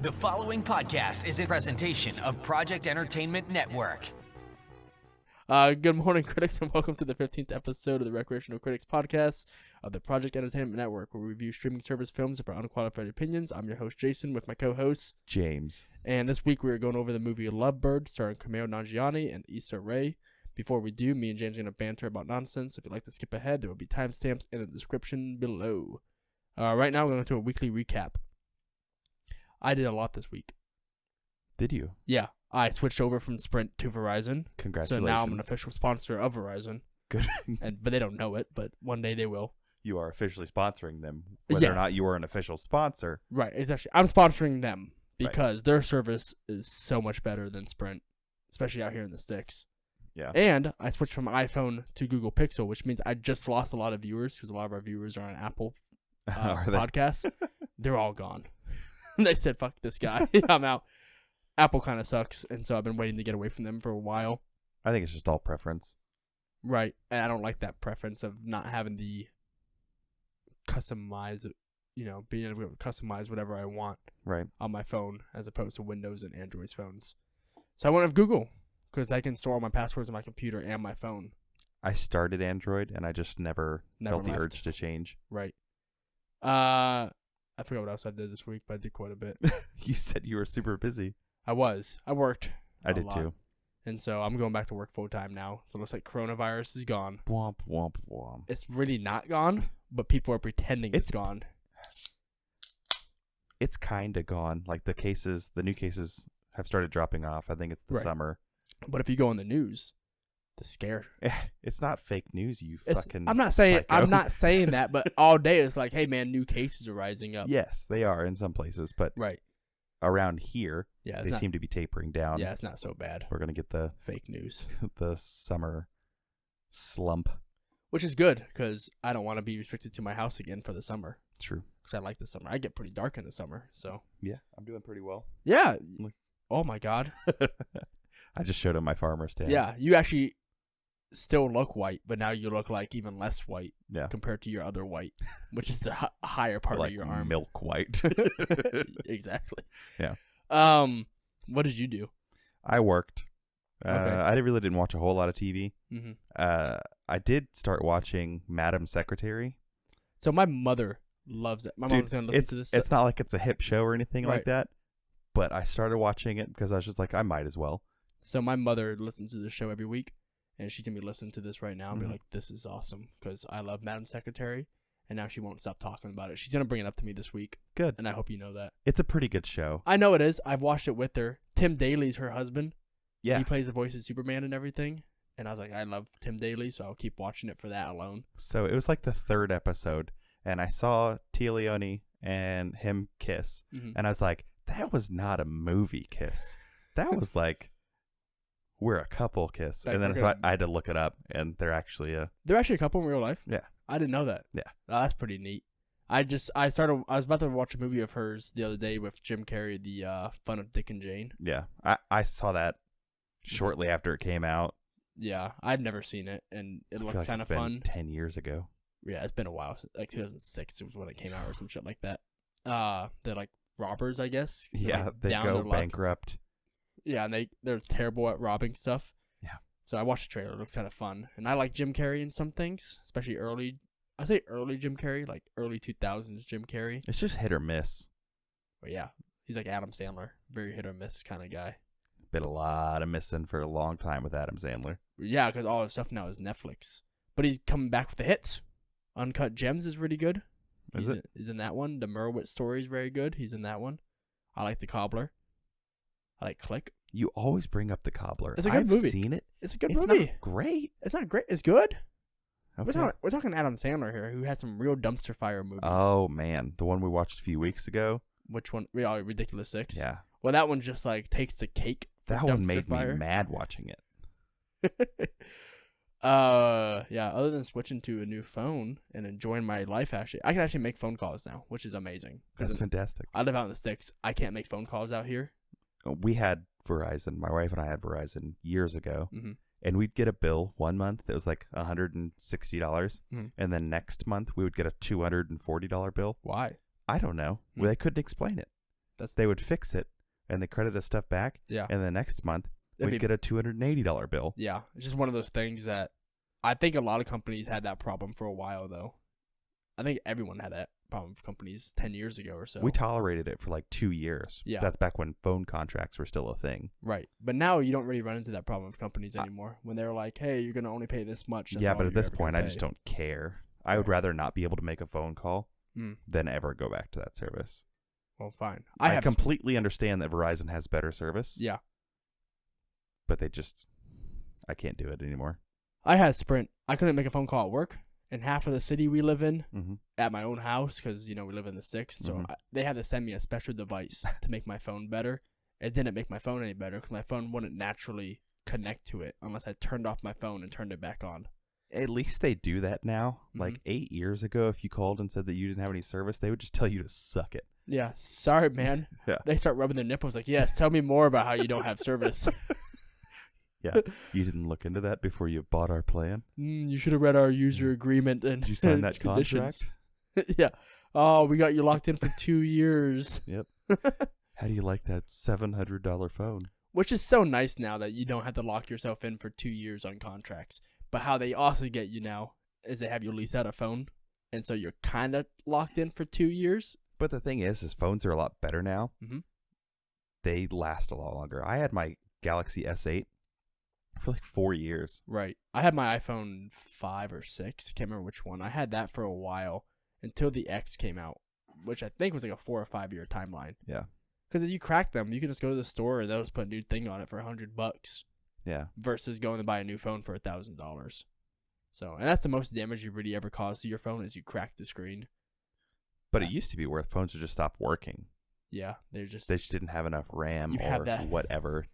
The following podcast is a presentation of Project Entertainment Network. Good morning, critics, and welcome to the 15th episode of the Recreational Critics Podcast of the Project Entertainment Network, where we review streaming service films for unqualified opinions. I'm your host, Jason, with my co-host, James. And this week we're going over the movie Lovebirds, starring Kumail, Nanjiani, and Issa Rae. Before we do, me and James are going to banter about nonsense. If you'd like to skip ahead, there will be timestamps in the description below. Right now, we're going to do a weekly recap. I did a lot this week. Did you? Yeah. I switched over from Sprint to Verizon. Congratulations. So now I'm an official sponsor of Verizon. Good. But they don't know it, but one day they will. You are officially sponsoring them. Whether or not you are an official sponsor. Right, exactly. I'm sponsoring them because their service is so much better than Sprint, especially out here in the sticks. Yeah. And I switched from iPhone to Google Pixel, which means I just lost a lot of viewers because a lot of our viewers are on Apple podcasts. They're all gone. They said, fuck this guy. I'm out. Apple kind of sucks, and so I've been waiting to get away from them for a while. I think it's just all preference. Right, and I don't like that preference of not having the customize, being able to customize whatever I want on my phone as opposed to Windows and Android phones. So I went with Google because I can store all my passwords on my computer and my phone. I started Android, and I just never felt the urge to change. Right. I forgot what else I did this week, but I did quite a bit. You said you were super busy. I was. I worked. I did too. And so I'm going back to work full time now. So it looks like coronavirus is gone. Womp, womp, womp. It's really not gone, but people are pretending it's gone. It's kind of gone. Like the new cases have started dropping off. I think it's the summer. But if you go on the news, the scare. It's not fake news, fucking I'm not saying that, but all day it's like, hey man, new cases are rising up. Yes, they are in some places, but around here, they seem to be tapering down. Yeah, it's not so bad. We're gonna get the fake news, the summer slump, which is good because I don't want to be restricted to my house again for the summer. True, because I like the summer. I get pretty dark in the summer, so yeah, I'm doing pretty well. Yeah. Oh my god. I just showed him my farmer's tan. Yeah, you actually still look white, but now you look like even less white compared to your other white, which is the higher part of your arm. Milk white. Exactly. Yeah. What did you do? I worked. I really didn't watch a whole lot of TV. Mm-hmm. I did start watching Madam Secretary. So my mother loves it. My mom's going to listen to this. It's not like it's a hip show or anything like that, but I started watching it because I was just like, I might as well. So my mother listens to this show every week. And she's going to be listening to this right now and be like, this is awesome because I love Madam Secretary. And now she won't stop talking about it. She's going to bring it up to me this week. Good. And I hope you know that. It's a pretty good show. I know it is. I've watched it with her. Tim Daly's her husband. Yeah. He plays the voice of Superman and everything. And I was like, I love Tim Daly, so I'll keep watching it for that alone. So it was like the third episode. And I saw Tia Leone and him kiss. Mm-hmm. And I was like, that was not a movie kiss. That was like... We're a couple kiss. And then so I had to look it up, and they're actually a couple in real life? Yeah. I didn't know that. Yeah. Oh, that's pretty neat. I was about to watch a movie of hers the other day with Jim Carrey, the Fun of Dick and Jane. Yeah. I saw that shortly after it came out. Yeah. I've never seen it, and it looks kind of fun. 10 years ago. Yeah, it's been a while. Like 2006 was when it came out or some shit like that. They're like robbers, I guess. Yeah, like they go bankrupt. Yeah, and they're terrible at robbing stuff. Yeah. So I watched the trailer. It looks kind of fun. And I like Jim Carrey in some things, especially early Jim Carrey, like early 2000s Jim Carrey. It's just hit or miss. But yeah, he's like Adam Sandler. Very hit or miss kind of guy. Been a lot of missing for a long time with Adam Sandler. Yeah, because all his stuff now is Netflix. But he's coming back with the hits. Uncut Gems is really good. He's in that one. The Merwitz Story is very good. He's in that one. I like The Cobbler. I like Click. You always bring up The Cobbler. It's a good movie. I've seen it. It's a good movie. It's not great. It's not great. It's good. Okay. We're talking Adam Sandler here, who has some real dumpster fire movies. Oh, man. The one we watched a few weeks ago. Which one? Ridiculous Six? Yeah. Well, that one just like takes the cake. That one made me mad watching it. Yeah, other than switching to a new phone and enjoying my life, actually, I can actually make phone calls now, which is amazing. That's fantastic. I live out in the sticks. I can't make phone calls out here. We had Verizon. My wife and I had Verizon years ago, and we'd get a bill one month that was like $160, and then next month we would get a $240 bill. Why? I don't know. Well, they couldn't explain it. They would fix it, and they credit us stuff back. Yeah. And the next month, we'd get a $280 bill. Yeah. It's just one of those things that I think a lot of companies had that problem for a while, though. I think everyone had that problem for companies 10 years ago or so. We tolerated it for like 2 years. Yeah. That's back when phone contracts were still a thing. Right. But now you don't really run into that problem with companies anymore. When they're like, hey, you're going to only pay this much. Yeah, but at this point, I just don't care. I would rather not be able to make a phone call than ever go back to that service. Well, fine. I completely understand that Verizon has better service. Yeah. But I can't do it anymore. I had Sprint. I couldn't make a phone call at work. In half of the city we live in, at my own house, because, we live in the 6th. So they had to send me a special device to make my phone better. It didn't make my phone any better because my phone wouldn't naturally connect to it unless I turned off my phone and turned it back on. At least they do that now. Like 8 years ago, if you called and said that you didn't have any service, they would just tell you to suck it. Yeah. Sorry, man. Yeah. They start rubbing their nipples like, yes, tell me more about how you don't have service. Yeah. You didn't look into that before you bought our plan? You should have read our user agreement and Did you sign that conditions. contract? Yeah. Oh, we got you locked in for 2 years. Yep. How do you like that $700 phone? Which is so nice now that you don't have to lock yourself in for 2 years on contracts. But how they also get you now is they have you lease out a phone. And so you're kind of locked in for 2 years. But the thing is phones are a lot better now. They last a lot longer. I had my Galaxy S8 for like 4 years. Right. I had my iPhone 5 or 6. I can't remember which one. I had that for a while until the X came out, which I think was like a 4 or 5 year timeline. Yeah. Because if you crack them, you can just go to the store and they'll just put a new thing on it for $100. Yeah. Versus going to buy a new phone for $1,000. So, and that's the most damage you really ever cause to your phone is you crack the screen. But it used to be where phones would just stop working. Yeah, they just didn't have enough RAM or whatever.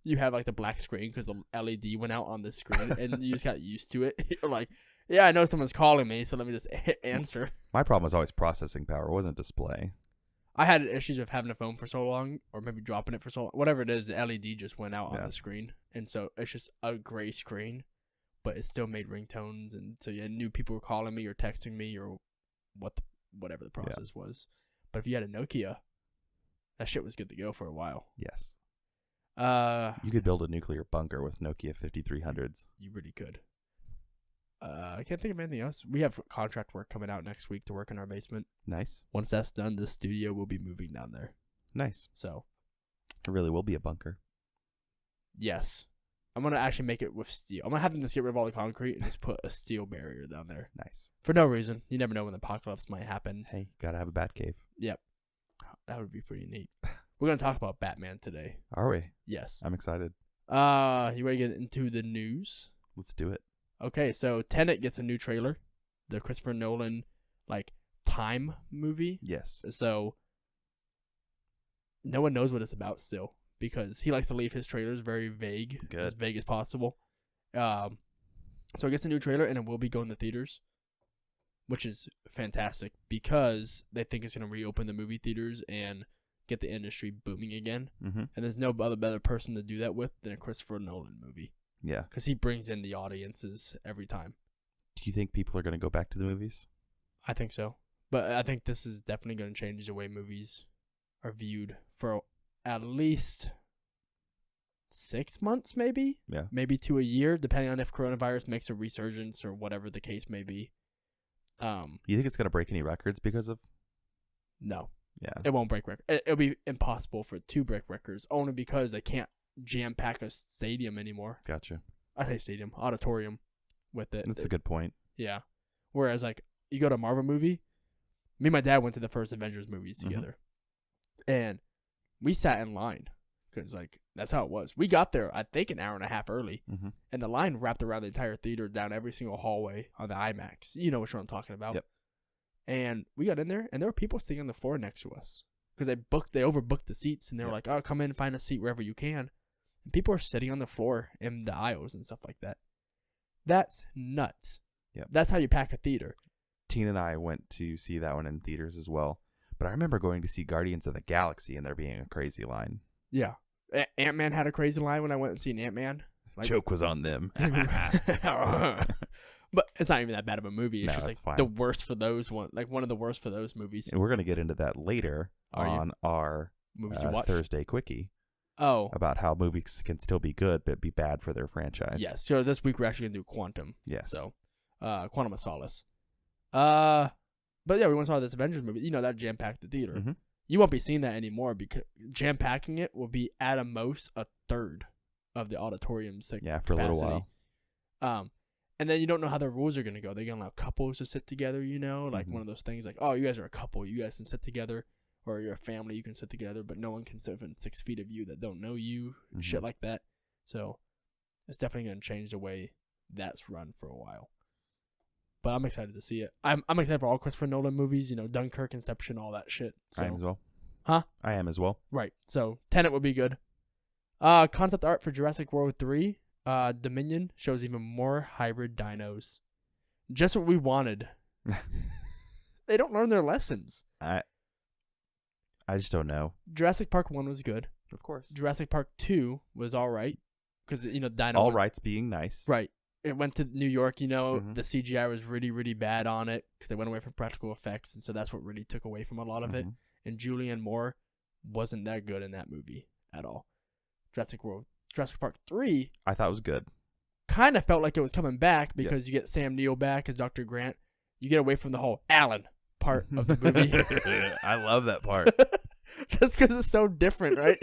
You have like the black screen because the LED went out on the screen, and you just got used to it. You're like, yeah, I know someone's calling me, so let me just hit answer. My problem was always processing power. It wasn't display. I had issues with having a phone for so long, or maybe dropping it for so long. Whatever it is, the LED just went out on the screen, and so it's just a gray screen, but it still made ringtones, and so you knew people were calling me or texting me or whatever the process was. But if you had a Nokia, that shit was good to go for a while. Yes. You could build a nuclear bunker with Nokia 5300s. You really could. I can't think of anything else. We have contract work coming out next week to work in our basement. Nice. Once that's done, the studio will be moving down there. Nice. So. It really will be a bunker. Yes. I'm going to actually make it with steel. I'm going to have them just get rid of all the concrete and just put a steel barrier down there. Nice. For no reason. You never know when the apocalypse might happen. Hey, gotta have a bat cave. Yep. That would be pretty neat. We're going to talk about Batman today. Are we? Yes. I'm excited. You ready to get into the news? Let's do it. Okay, so Tenet gets a new trailer. The Christopher Nolan, time movie. Yes. So, no one knows what it's about still, because he likes to leave his trailers very vague. Good. As vague as possible. So it gets a new trailer, and it will be going to theaters, which is fantastic, because they think it's going to reopen the movie theaters and get the industry booming again. Mm-hmm. And there's no other better person to do that with than a Christopher Nolan movie. Yeah. Because he brings in the audiences every time. Do you think people are going to go back to the movies? I think so. But I think this is definitely going to change the way movies are viewed for at least 6 months, maybe? Yeah. Maybe to a year, depending on if coronavirus makes a resurgence or whatever the case may be. You think it's going to break any records because of? No. Yeah. It won't break records. It'll be impossible for it to break records, only because they can't jam-pack a stadium anymore. Gotcha. I say stadium, auditorium with it. That's a good point. Yeah. Whereas, you go to a Marvel movie, me and my dad went to the first Avengers movies together. And we sat in line because, that's how it was. We got there, I think, an hour and a half early. Mm-hmm. And the line wrapped around the entire theater, down every single hallway on the IMAX. You know which one I'm talking about. Yep. And we got in there, and there were people sitting on the floor next to us because they overbooked the seats, and they were like, "Oh, come in and find a seat wherever you can." And people are sitting on the floor in the aisles and stuff like that. That's nuts. Yep. That's how you pack a theater. Tina and I went to see that one in theaters as well. But I remember going to see Guardians of the Galaxy and there being a crazy line. Yeah. Ant-Man had a crazy line when I went and seen Ant-Man. Joke was on them. But it's not even that bad of a movie. It's No, just fine. the worst for those one of the worst for those movies. And we're going to get into that later Are you? on our movies you watched. Thursday Quickie. Oh. About how movies can still be good, but be bad for their franchise. Yes. So this week we're actually going to do Quantum. Yes. So, Quantum of Solace. But yeah, we went and saw this Avengers movie. You know, that jam-packed the theater. Mm-hmm. You won't be seeing that anymore because jam-packing it will be at a most a third of the auditorium's capacity. For a little while. And then you don't know how the rules are going to go. They're going to allow couples to sit together, you know? Like one of those things like, oh, you guys are a couple. You guys can sit together. Or you're a family. You can sit together. But no one can sit within 6 feet of you that don't know you. And shit like that. So it's definitely going to change the way that's run for a while. But I'm excited to see it. I'm excited for all Christopher Nolan movies. You know, Dunkirk, Inception, all that shit. So. I am as well. Huh? I am as well. Right. So Tenet would be good. Concept art for Jurassic World 3. Dominion shows even more hybrid dinos. Just what we wanted. They don't learn their lessons. I just don't know. Jurassic Park 1 was good. Of course. Jurassic Park 2 was all right. Because, you know, dino. All right's being nice. Right. It went to New York, you know. The CGI was really, really bad on it. Because they went away from practical effects. And so that's what really took away from a lot of it. And Julianne Moore wasn't that good in that movie at all. Jurassic Park 3. I thought it was good. Kind of felt like it was coming back because you get Sam Neill back as Dr. Grant. You get away from the whole Alan part of the movie. I love that part. Just because it's so different, right?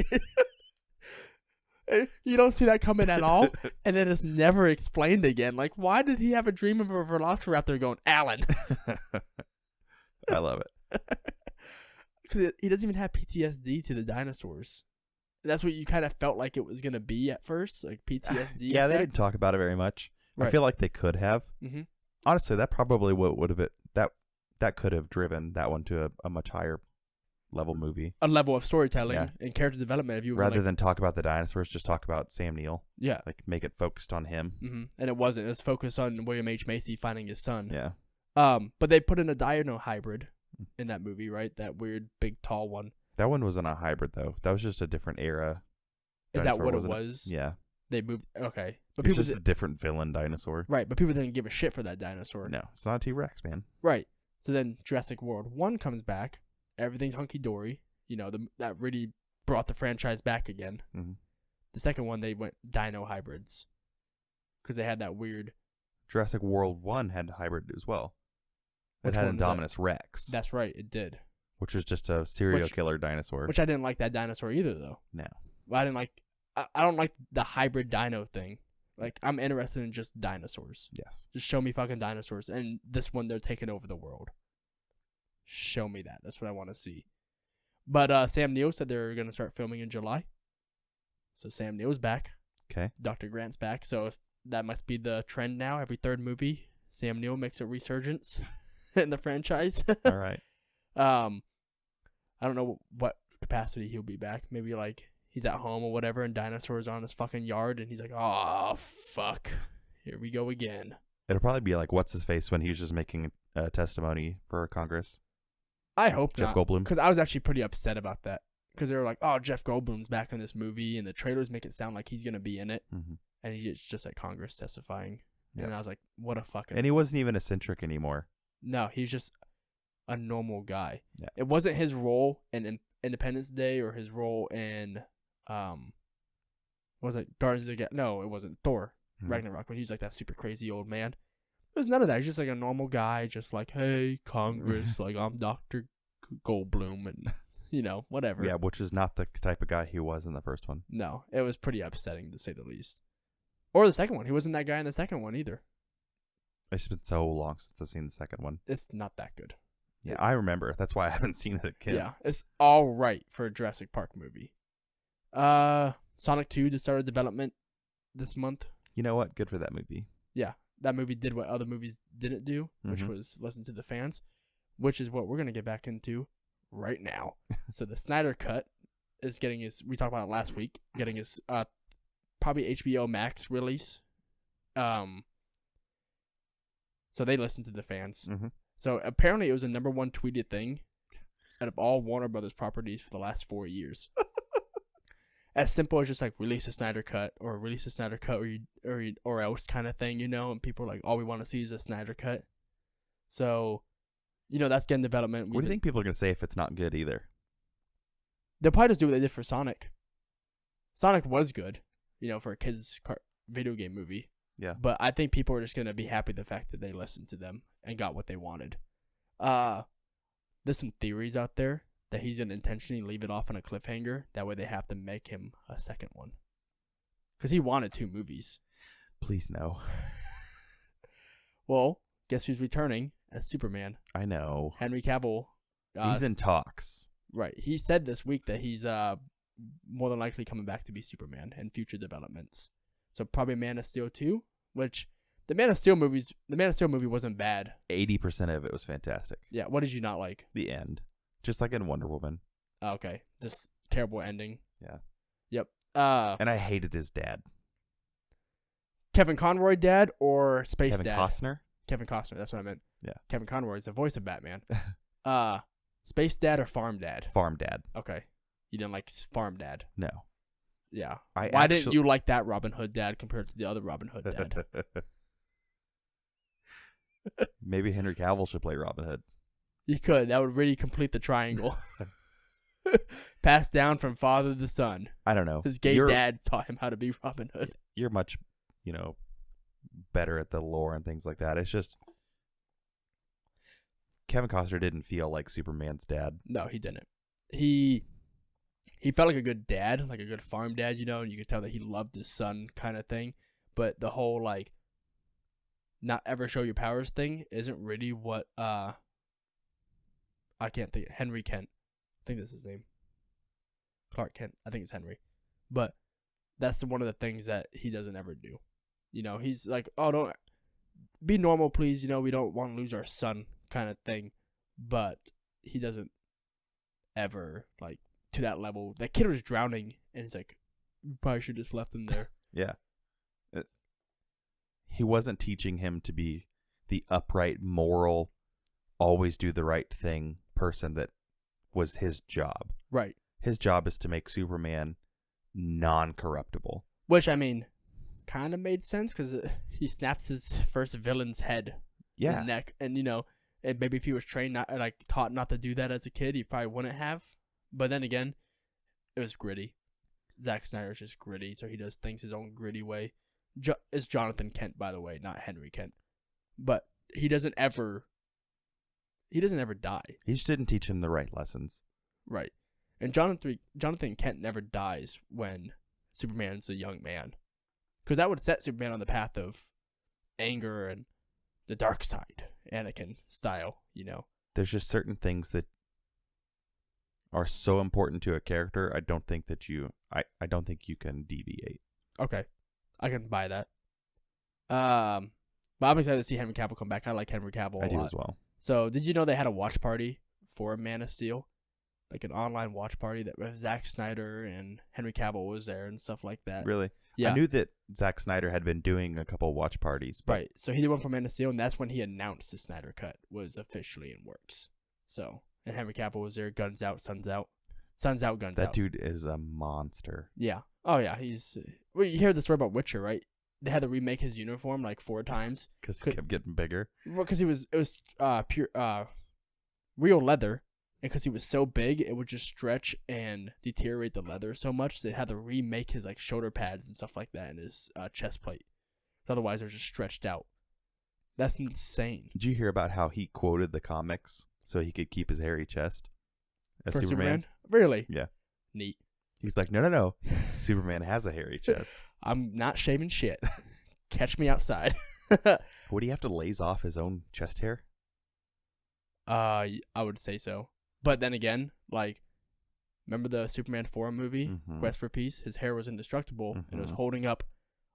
You don't see that coming at all. And then it's never explained again. Like, why did he have a dream of a velociraptor going, Alan? I love it. Because he doesn't even have PTSD to the dinosaurs. That's what you kind of felt like it was going to be at first, like PTSD. Yeah, they didn't talk about it very much. Right. I feel like they could have. Honestly, that probably would have been that could have driven that one to a much higher level movie. A level of storytelling and character development. If you rather than talk about the dinosaurs, just talk about Sam Neill. Yeah, like make it focused on him. And it wasn't. It was focused on William H. Macy finding his son. Yeah. But they put in a dino hybrid in that movie, right? That weird, big, tall one. That one wasn't a hybrid though. That was just a different era. Is that what it was? Yeah. They moved. Okay, but it's just a different villain dinosaur. Right, but people didn't give a shit for that dinosaur. No, it's not a T-Rex, man. Right. So then Jurassic World 1 comes back. Everything's hunky dory. You know, that really brought the franchise back again. The second one, they went dino hybrids because they had that weird. Jurassic World 1 had hybrid as well. It had Indominus Rex. That's right, it did. Which was just a serial killer dinosaur. Which I didn't like that dinosaur either, though. No. I didn't like. I don't like the hybrid dino thing. Like, I'm interested in just dinosaurs. Yes. Just show me fucking dinosaurs. And this one, they're taking over the world. Show me that. That's what I want to see. But Sam Neill said they're going to start filming in July. So Sam Neill's back. Okay. Dr. Grant's back. So if that must be the trend now. Every third movie, Sam Neill makes a resurgence in the franchise. All right. I don't know what capacity he'll be back. Maybe like he's at home or whatever and dinosaurs are on his fucking yard and he's like, oh, fuck. Here we go again. It'll probably be like what's his face when he was just making a testimony for Congress. I hope Jeff not. Goldblum. Because I was actually pretty upset about that. Because they were like, oh, Jeff Goldblum's back in this movie and the trailers make it sound like he's going to be in it. And he's just at Congress testifying. And I was like, what a fucking... And he wasn't even eccentric anymore. No, he's just a normal guy. Yeah. It wasn't his role in Independence Day or his role in... what was it? Guardians of the Galaxy? No, it wasn't. Thor. Ragnarok. But he's like that super crazy old man. It was none of that. He's just like a normal guy. Just like, hey, Congress. Like, I'm Dr. Goldblum. And, you know, whatever. Yeah, which is not the type of guy he was in the first one. No, it was pretty upsetting to say the least. Or the second one. He wasn't that guy in the second one either. It's been so long since I've seen the second one. It's not that good. Yeah, I remember. That's why I haven't seen it again. Yeah, it's all right for a Jurassic Park movie. Sonic 2 just started development this month. You know what? Good for that movie. Yeah, that movie did what other movies didn't do, which was listen to the fans, which is what we're going to get back into right now. So the Synder Cut is getting his, we talked about it last week, getting his probably HBO Max release. So they listen to the fans. So apparently it was the #1 tweeted thing out of all Warner Brothers properties for the last 4 years. As simple as just like release a Synder Cut or release a Synder Cut or else kind of thing, you know, and people are like, all we want to see is a Synder Cut. So, you know, that's getting development. What do you think people are going to say if it's not good either? They'll probably just do what they did for Sonic. Sonic was good, for a kids' video game movie. Yeah. But I think people are just gonna be happy the fact that they listened to them and got what they wanted. There's some theories out there that he's gonna intentionally leave it off on a cliffhanger. That way they have to make him a second one. Because he wanted 2 movies. Please no. Well, guess who's returning as Superman? I know. Henry Cavill. He's in talks. Right. He said this week that he's more than likely coming back to be Superman in future developments. So probably Man of Steel 2, which the Man of Steel movie wasn't bad. 80% of it was fantastic. Yeah. What did you not like? The end. Just like in Wonder Woman. Oh, okay. Just terrible ending. Yeah. Yep. And I hated his dad. Kevin Conroy dad or Space Kevin dad? Costner? Kevin Costner. That's what I meant. Yeah. Kevin Conroy is the voice of Batman. Space dad or farm dad? Farm dad. Okay. You didn't like farm dad? No. Yeah. Why didn't you like that Robin Hood dad compared to the other Robin Hood dad? Maybe Henry Cavill should play Robin Hood. You could. That would really complete the triangle. Passed down from father to son. I don't know. His gay dad taught him how to be Robin Hood. You're much, better at the lore and things like that. It's just Kevin Costner didn't feel like Superman's dad. No, he didn't. He felt like a good dad, like a good farm dad, and you could tell that he loved his son kind of thing. But the whole, not ever show your powers thing isn't really what, I can't think, Henry Kent. I think that's his name. Clark Kent. I think it's Henry. But that's one of the things that he doesn't ever do. He's like, oh, don't be normal, please. We don't want to lose our son kind of thing. But he doesn't ever, to that level. That kid was drowning, and he's like, you probably should just left him there. Yeah. He wasn't teaching him to be the upright, moral, always do the right thing person that was his job. Right. His job is to make Superman non-corruptible. Which, kind of made sense because he snaps his first villain's head. Yeah. In the neck. And, and maybe if he was trained, taught not to do that as a kid, he probably wouldn't have. But then again, it was gritty. Zack Snyder's just gritty, so he does things his own gritty way. It's Jonathan Kent, by the way, not Henry Kent. But he doesn't ever die. He just didn't teach him the right lessons. Right. And Jonathan Kent never dies when Superman's a young man. Because that would set Superman on the path of anger and the dark side, Anakin style, There's just certain things that are so important to a character, I don't think you can deviate. Okay. I can buy that. But I'm excited to see Henry Cavill come back. I like Henry Cavill a lot. I do as well. So, did you know they had a watch party for Man of Steel? Like an online watch party that Zack Snyder and Henry Cavill was there and stuff like that. Really? Yeah. I knew that Zack Snyder had been doing a couple watch parties. But right. So, he did one for Man of Steel, and that's when he announced the Snyder Cut was officially in works. So, and Henry Cavill was there, guns out, suns out. Suns out, guns out. That dude is a monster. Yeah. Oh, yeah. He's... Well, you hear the story about Witcher, right? They had to remake his uniform 4 times. Because he kept getting bigger? Well, because it was pure real leather. And because he was so big, it would just stretch and deteriorate the leather so much. They had to remake his shoulder pads and stuff like that and his chest plate. Otherwise, they're just stretched out. That's insane. Did you hear about how he quoted the comics so he could keep his hairy chest as For Superman? Really? Yeah. Neat. He's like, no. Superman has a hairy chest. I'm not shaving shit. Catch me outside. Would he have to laze off his own chest hair? I would say so. But then again, remember the Superman 4 movie, Mm-hmm. Quest for Peace? His hair was indestructible, and it was Mhm. holding up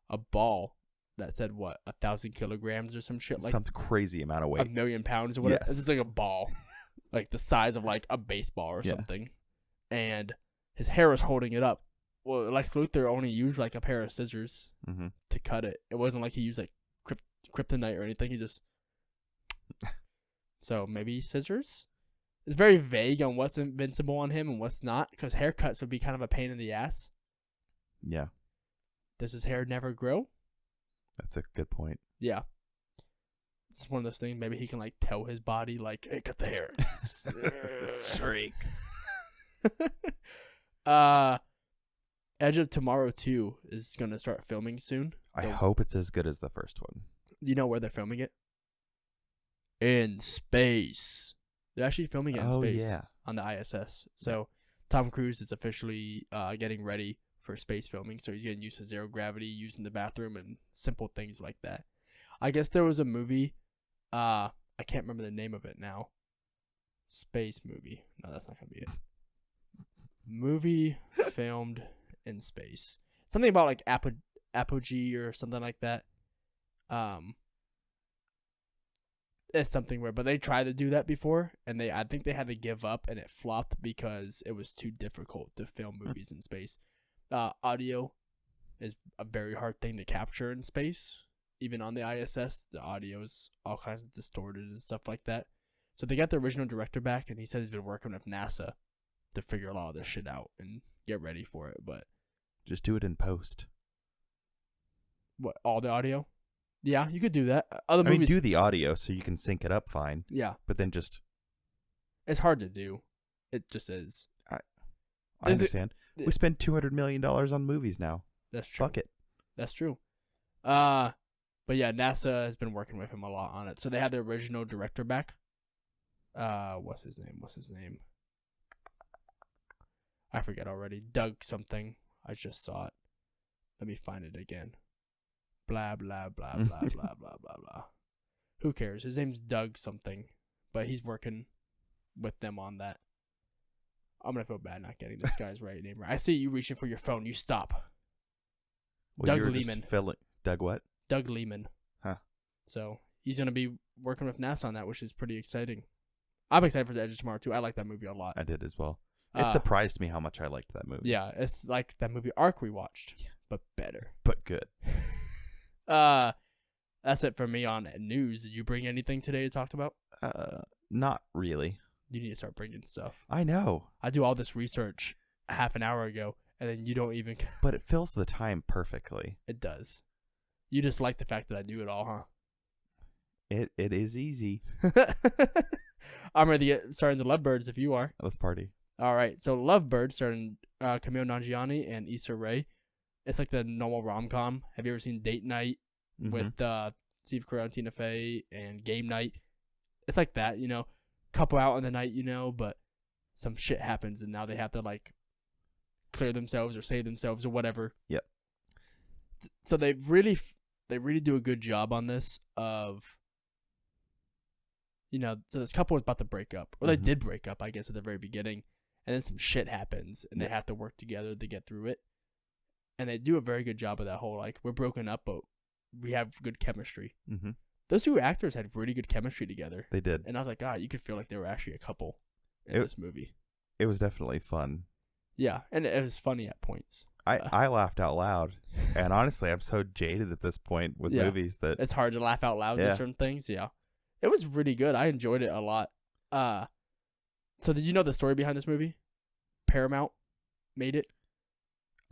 a ball that said, 1,000 kilograms or some shit Some crazy amount of weight. 1,000,000 pounds or whatever. Yes. It's just like a ball, the size of a baseball or Yeah. something. And his hair was holding it up. Well, Lex Luthor only used a pair of scissors Mm-hmm. to cut it. It wasn't like he used kryptonite or anything. He just... So maybe scissors? It's very vague on what's invincible on him and what's not, because haircuts would be kind of a pain in the ass. Yeah. Does his hair never grow? That's a good point. Yeah. It's one of those things. Maybe he can tell his body hey, cut the hair. Shriek. Edge of Tomorrow 2 is going to start filming soon. I hope it's as good as the first one. You know where they're filming it? In space. They're actually filming it in space on the ISS. So Tom Cruise is officially getting ready for space filming. So he's getting used to zero gravity, using the bathroom, and simple things like that. I guess there was a movie. I can't remember the name of it now. Space movie. No, that's not going to be it. Movie filmed in space. Something about like apogee or something like that. It's something weird, but they tried to do that before, and I think they had to give up, and it flopped because it was too difficult to film movies in space. Audio is a very hard thing to capture in space. Even on the ISS, the audio is all kinds of distorted and stuff like that. So they got the original director back, and he said he's been working with NASA to figure a lot of this shit out and get ready for it. But just do it in post. What, all the audio? Yeah, you could do that. Other movies, do the audio so you can sync it up fine. Yeah. But then just... It's hard to do. It just is. I understand. We spend $200 million on movies now. That's true. Fuck it. That's true. But yeah, NASA has been working with him a lot on it. So they had the original director back. What's his name? I forget already. Doug something. I just saw it. Let me find it again. Blah, blah, blah, blah, blah, blah, blah, blah. Who cares? His name's Doug something. But he's working with them on that. I'm going to feel bad not getting this guy's right name right. I see you reaching for your phone. You stop. Well, Doug Lehman. Doug what? Doug Lehman. Huh. So he's going to be working with NASA on that, which is pretty exciting. I'm excited for The Edge of Tomorrow, too. I like that movie a lot. I did as well. It surprised me how much I liked that movie. Yeah, it's like that movie Arc we watched, but better. But good. That's it for me on news. Did you bring anything today to talk about? Not really. You need to start bringing stuff. I know. I do all this research half an hour ago, and then you don't even... But it fills the time perfectly. It does. You just like the fact that I do it all, huh? It is easy. I'm ready to get started in the Lovebirds if you are. Let's party. All right, so Lovebirds starring Kumail Nanjiani and Issa Rae. It's like the normal rom-com. Have you ever seen Date Night with Steve Carell and Tina Fey and Game Night? It's like that, you know. Couple out in the night, you know, but some shit happens and now they have to like clear themselves or save themselves or whatever. Yep. So they really do a good job on this of, you know, so this couple was about to break up. Or they did break up, I guess, at the very beginning. And then some shit happens and they have to work together to get through it. And they do a very good job of that whole, like, we're broken up, but we have good chemistry. Mm-hmm. Those two actors had really good chemistry together. They did. And I was like, God, you could feel like they were actually a couple in this movie. It was definitely fun. Yeah, and it was funny at points. I laughed out loud. And honestly, I'm so jaded at this point with movies that... It's hard to laugh out loud at certain things, yeah. It was really good. I enjoyed it a lot. So did you know the story behind this movie? Paramount made it.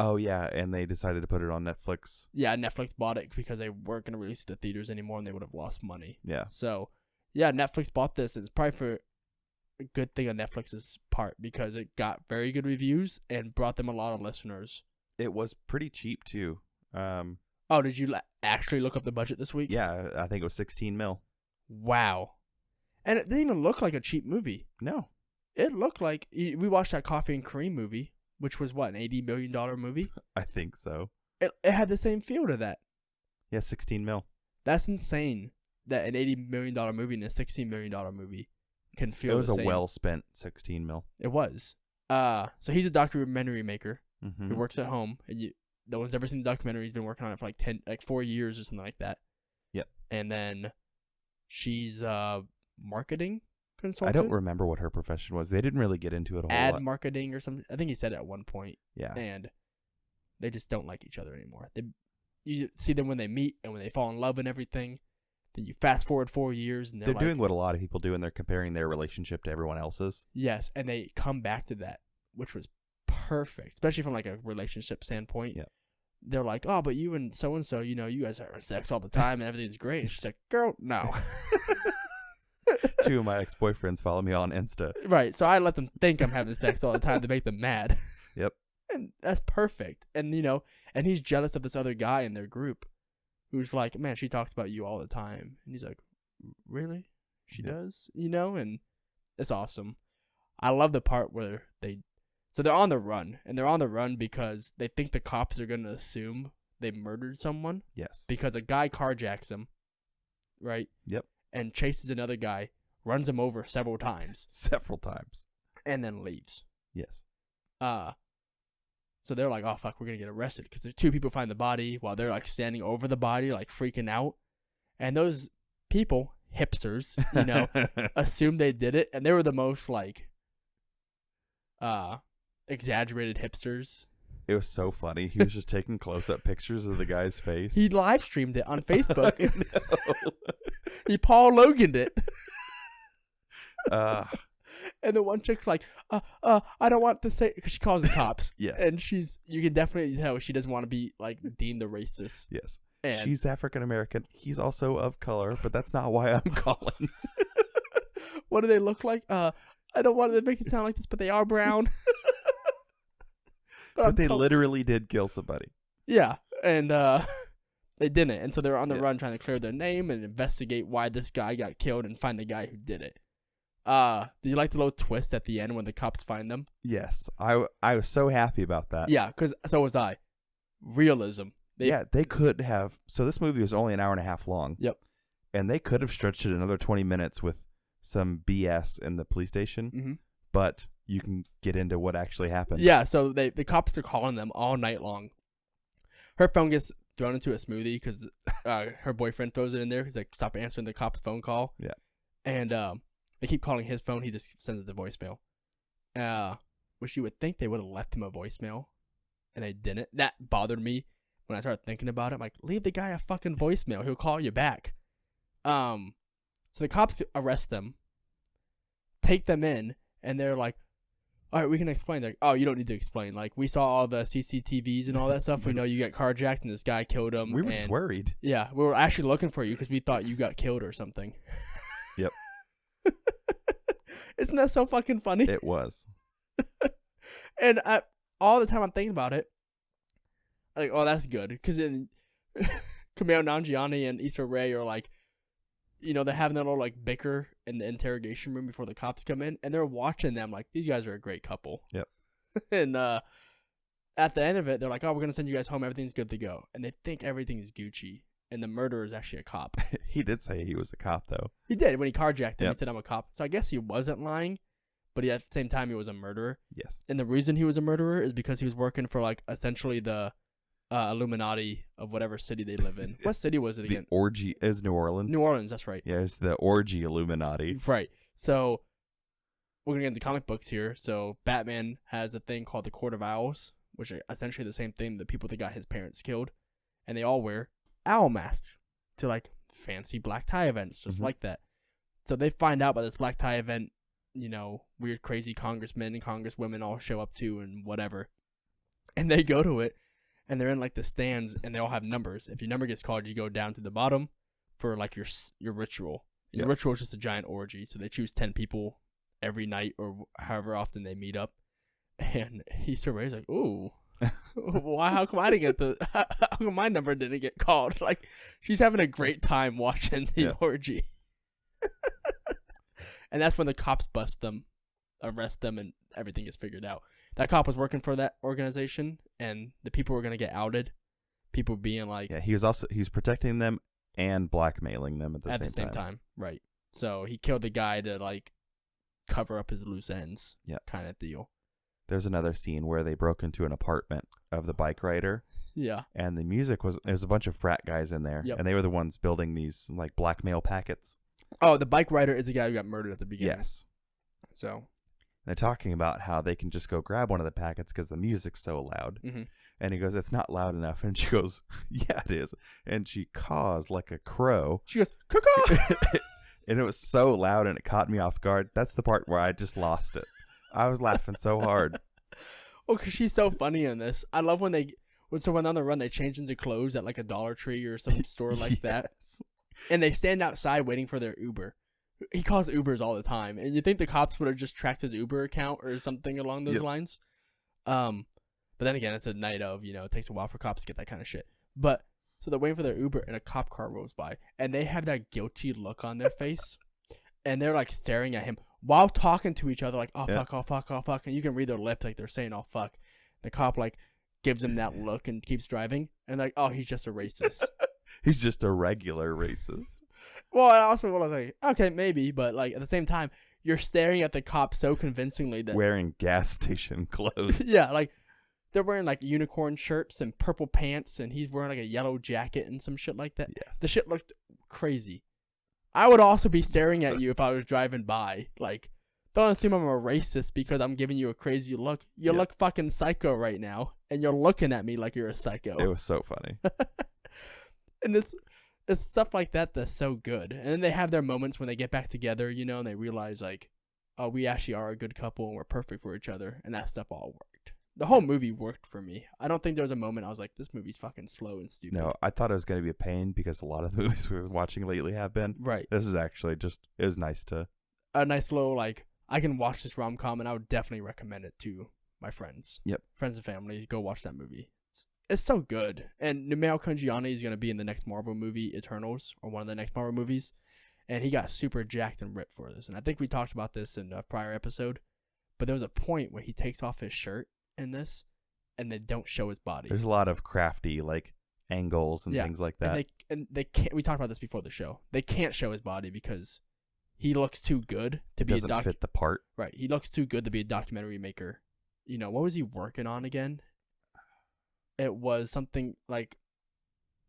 Oh, yeah, and they decided to put it on Netflix. Yeah, Netflix bought it because they weren't going to release it to theaters anymore and they would have lost money. Yeah. So, yeah, Netflix bought this. And it's probably for a good thing on Netflix's part because it got very good reviews and brought them a lot of listeners. It was pretty cheap, too. Oh, did you actually look up the budget this week? Yeah, I think it was 16 mil. Wow. And it didn't even look like a cheap movie. No. It looked like... We watched that Coffee and Cream movie. Which was what, an $80 million movie? I think so. It had the same feel to that. Yeah, 16 mil. That's insane that an $80 million movie and a $16 million movie can feel the same. It was a well-spent 16 mil. It was. So he's a documentary maker who works at home. And no one's ever seen the documentary. He's been working on it for like 4 years or something like that. Yep. And then she's marketing consultant. I don't remember what her profession was. They didn't really get into it a whole lot. Ad marketing or something. I think he said it at one point. Yeah. And they just don't like each other anymore. You see them when they meet and when they fall in love and everything. Then you fast forward 4 years and they're doing what a lot of people do and they're comparing their relationship to everyone else's. Yes, and they come back to that, which was perfect, especially from like a relationship standpoint. Yeah. They're like, oh, but you and so-and-so, you know, you guys are having sex all the time and everything's great. And she's like, girl, no. 2 of my ex-boyfriends follow me on Insta. Right, so I let them think I'm having sex all the time to make them mad. Yep. And that's perfect. And, and he's jealous of this other guy in their group who's like, man, she talks about you all the time. And he's like, really? She does? And it's awesome. I love the part where so they're on the run. And they're on the run because they think the cops are going to assume they murdered someone. Yes. Because a guy carjacks him, right? Yep. And chases another guy, runs him over several times. And then leaves. Yes. So they're like, oh, fuck, we're going to get arrested. Because there's two people find the body while they're, like, standing over the body, like, freaking out. And those people, hipsters, assumed they did it. And they were the most, like, exaggerated hipsters. It was so funny. He was just taking close-up pictures of the guy's face. He live streamed it on Facebook. He Paul Logan'd it. And the one chick's like, I don't want to say, because she calls the cops. Yes. And you can definitely tell she doesn't want to be, like, deemed a racist. Yes. And she's African American. He's also of color, but that's not why I'm calling. What do they look like? I don't want to make it sound like this, but they are brown. But they literally did kill somebody. Yeah. And they didn't. And so they're on the run trying to clear their name and investigate why this guy got killed and find the guy who did it. Do you like the little twist at the end when the cops find them? Yes. I was so happy about that. Yeah, because so was I. Realism. They could have. So this movie was only an hour and a half long. Yep. And they could have stretched it another 20 minutes with some BS in the police station. Mm-hmm. But you can get into what actually happened. Yeah, so the cops are calling them all night long. Her phone gets thrown into a smoothie because her boyfriend throws it in there because they stop answering the cop's phone call. Yeah. And they keep calling his phone. He just sends it to voicemail. Which you would think they would have left him a voicemail. And they didn't. That bothered me when I started thinking about it. I'm like, leave the guy a fucking voicemail. He'll call you back. So the cops arrest them. Take them in. And they're like, all right, we can explain. They're like, oh, you don't need to explain. Like, we saw all the CCTVs and all that stuff. We know you got carjacked and this guy killed him. We were just worried. Yeah, we were actually looking for you because we thought you got killed or something. Yep. Isn't that so fucking funny? It was. And all the time I'm thinking about it, like, oh, that's good. Because in Kumail Nanjiani and Issa Rae are like, they're having their little, like, bicker in the interrogation room before the cops come in. And they're watching them like, these guys are a great couple. Yep. And at the end of it, they're like, oh, we're going to send you guys home. Everything's good to go. And they think everything's Gucci. And the murderer is actually a cop. He did say he was a cop, though. He did. When he carjacked him, Yep. He said, I'm a cop. So I guess he wasn't lying. But at the same time, he was a murderer. Yes. And the reason he was a murderer is because he was working for, like, essentially the Illuminati of whatever city they live in. What city was it again? The orgy is New Orleans. New Orleans, that's right. Yeah, it's the orgy Illuminati. Right. So we're going to get into comic books here. So Batman has a thing called the Court of Owls, which are essentially the same thing, the people that got his parents killed. And they all wear owl masks to, like, fancy black tie events, just like that. So they find out about this black tie event, weird, crazy congressmen and congresswomen all show up to and whatever. And they go to it. And they're in, like, the stands, and they all have numbers. If your number gets called, you go down to the bottom for, like, your ritual. Your ritual is just a giant orgy. So they choose 10 people every night or however often they meet up. And Issa Rae's like, ooh, why? How come I didn't get how come my number didn't get called? Like, she's having a great time watching the orgy. And that's when the cops bust them, arrest them, and everything gets figured out. That cop was working for that organization, and the people were going to get outed. People being like... Yeah, he was protecting them and blackmailing them at the same time. Right. So he killed the guy to, like, cover up his loose ends. Yeah. Kind of deal. There's another scene where they broke into an apartment of the bike rider. Yeah. And the music there's a bunch of frat guys in there. Yep. And they were the ones building these, like, blackmail packets. Oh, the bike rider is the guy who got murdered at the beginning. Yes. So... They're talking about how they can just go grab one of the packets because the music's so loud. Mm-hmm. And he goes, it's not loud enough. And she goes, yeah, it is. And she caws like a crow. She goes, caw. And it was so loud and it caught me off guard. That's the part where I just lost it. I was laughing so hard. Well, because she's so funny in this. I love when when on the run, they change into clothes at, like, a Dollar Tree or some store like that. And they stand outside waiting for their Uber. He calls Ubers all the time, and you think the cops would have just tracked his Uber account or something along those lines. But then again, it's a night of, it takes a while for cops to get that kind of shit. But so they're waiting for their Uber, and a cop car rolls by, and they have that guilty look on their face, and they're like staring at him while talking to each other, like, oh fuck, oh fuck, oh fuck, and you can read their lips like they're saying, oh fuck. The cop like gives him that look and keeps driving, and like, oh, he's just a racist. He's just a regular racist. Well, I also was like, okay, maybe, but like at the same time, you're staring at the cop so convincingly that wearing gas station clothes. Yeah, like they're wearing like unicorn shirts and purple pants, and he's wearing like a yellow jacket and some shit like that. Yes. The shit looked crazy. I would also be staring at you if I was driving by. Like, don't assume I'm a racist because I'm giving you a crazy look. You look fucking psycho right now, and you're looking at me like you're a psycho. It was so funny. And it's stuff like that that's so good. And then they have their moments when they get back together, and they realize, like, oh, we actually are a good couple and we're perfect for each other. And that stuff all worked. The whole movie worked for me. I don't think there was a moment I was like, this movie's fucking slow and stupid. No, I thought it was going to be a pain because a lot of the movies we were watching lately have been. Right. This is actually it was nice to. A nice little, like, I can watch this rom-com and I would definitely recommend it to my friends. Yep. Friends and family, go watch that movie. It's so good. And Kumail Nanjiani is going to be in the next Marvel movie, Eternals, or one of the next Marvel movies. And he got super jacked and ripped for this. And I think we talked about this in a prior episode. But there was a point where he takes off his shirt in this, and they don't show his body. There's a lot of crafty, like, angles and things like that. And they can't. We talked about this before the show. They can't show his body because he looks too good to be doesn't fit the part. Right. He looks too good to be a documentary maker. What was he working on again? It was something like,